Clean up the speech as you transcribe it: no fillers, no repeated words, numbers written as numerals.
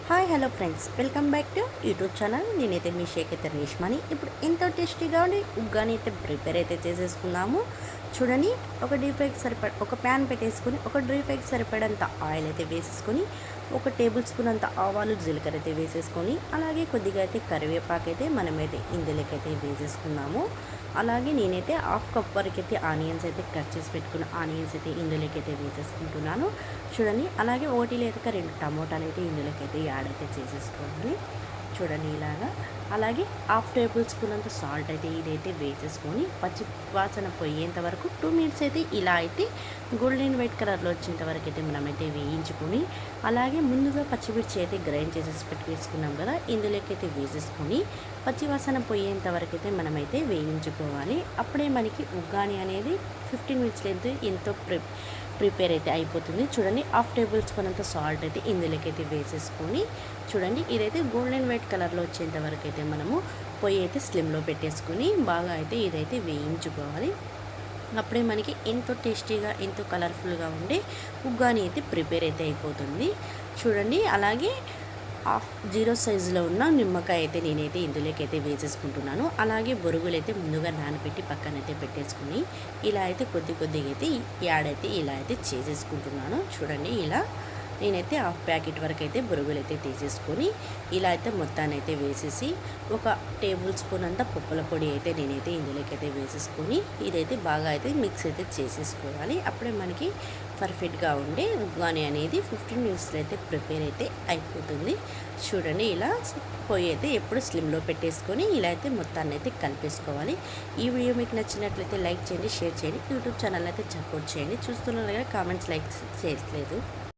Hi hello friends, welcome back to YouTube channel. నేనైతే మీ షేక్ అయితే రేష్మని. ఇప్పుడు ఎంతో టేస్టీగా ఉండి ఉగ్గాని అయితే ప్రిపేర్ అయితే చేసేసుకుందాము. చూడండి, ఒక ప్యాన్ పెట్టేసుకొని ఒక డీప్ ఫ్రైకి సరిపడంత ఆయిల్ అయితే వేసేసుకొని, ఒక టేబుల్ స్పూన్ అంత ఆవాలు జీలకర్ర అయితే వేసేసుకొని, అలాగే కొద్దిగా అయితే కరివేపాకు అయితే మనమైతే ఇందులోకైతే వేసేసుకుందాము. అలాగే నేనైతే హాఫ్ కప్ వరకు అయితే ఆనియన్స్ అయితే కట్ చేసి పెట్టుకున్న ఆనియన్స్ అయితే ఇందులోకైతే వేసేసుకుంటున్నాను. చూడండి, అలాగే ఒకటి లేక రెండు టమోటాలు అయితే ఇందులోకైతే యాడ్ అయితే చేసేసుకోవాలి. చూడండి ఇలాగా. అలాగే హాఫ్ టేబుల్ స్పూన్ అంత సాల్ట్ అయితే ఇదైతే వేసేసుకొని పచ్చి వాసన పోయేంత వరకు 2 మినిట్స్ అయితే ఇలా అయితే గోల్డెన్ వైట్ కలర్లో వచ్చేంత వరకు అయితే మనమైతే వేయించుకొని, అలాగే ముందుగా పచ్చిమిర్చి అయితే గ్రైండ్ చేసేసి పెట్టి వేసుకున్నాం కదా, ఇందులోకైతే వేసేసుకొని పచ్చి వాసన పోయేంత వరకు అయితే మనమైతే వేయించుకోవాలి. అప్పుడే మనకి ఉగ్గాని అనేది 15 మినిట్స్లో అయితే ఎంతో ప్రిపేర్ అయితే అయిపోతుంది. చూడండి, హాఫ్ టేబుల్ స్పూన్ అంత సాల్ట్ అయితే ఇందులోకైతే వేసేసుకొని, చూడండి ఇదైతే గోల్డెన్ వైట్ కలర్లో వచ్చేంత వరకు అయితే మనము పొయ్యి అయితే స్లిమ్లో పెట్టేసుకొని బాగా అయితే ఇదైతే వేయించుకోవాలి. అప్పుడే మనకి ఎంతో టేస్టీగా ఎంతో కలర్ఫుల్గా ఉండే ఉగ్గాని అయితే ప్రిపేర్ అయితే అయిపోతుంది. చూడండి, అలాగే హాఫ్ జీరో సైజులో ఉన్న నిమ్మకాయ అయితే నేనైతే ఇందులోకైతే వేసేసుకుంటున్నాను. అలాగే బొరుగులు అయితే ముందుగా నానబెట్టి పక్కనైతే పెట్టేసుకుని ఇలా అయితే కొద్దిగా అయితే యాడ్ అయితే ఇలా అయితే చేసేసుకుంటున్నాను. చూడండి, ఇలా నేనైతే హాఫ్ ప్యాకెట్ వరకు అయితే బొరుగులు అయితే తీసేసుకొని ఇలా అయితే మొత్తాన్ని అయితే వేసేసి, ఒక టేబుల్ స్పూన్ అంతా పప్పుల పొడి అయితే నేనైతే ఇందులోకైతే వేసేసుకొని ఇదైతే బాగా అయితే మిక్స్ అయితే చేసేసుకోవాలి. అప్పుడే మనకి పర్ఫెక్ట్గా ఉండే ఉగ్గాని అనేది 15 మినిట్స్లో అయితే ప్రిపేర్ అయితే అయిపోతుంది. చూడండి, ఇలా పొయ్యి అయితే ఎప్పుడు స్లిమ్లో పెట్టేసుకొని ఇలా అయితే మొత్తాన్ని అయితే కలిపేసుకోవాలి. ఈ వీడియో మీకు నచ్చినట్లయితే లైక్ చేయండి, షేర్ చేయండి, యూట్యూబ్ ఛానల్ అయితే సపోర్ట్ చేయండి. చూస్తున్నారు కదా, కామెంట్స్ లైక్ చేయట్లేదు.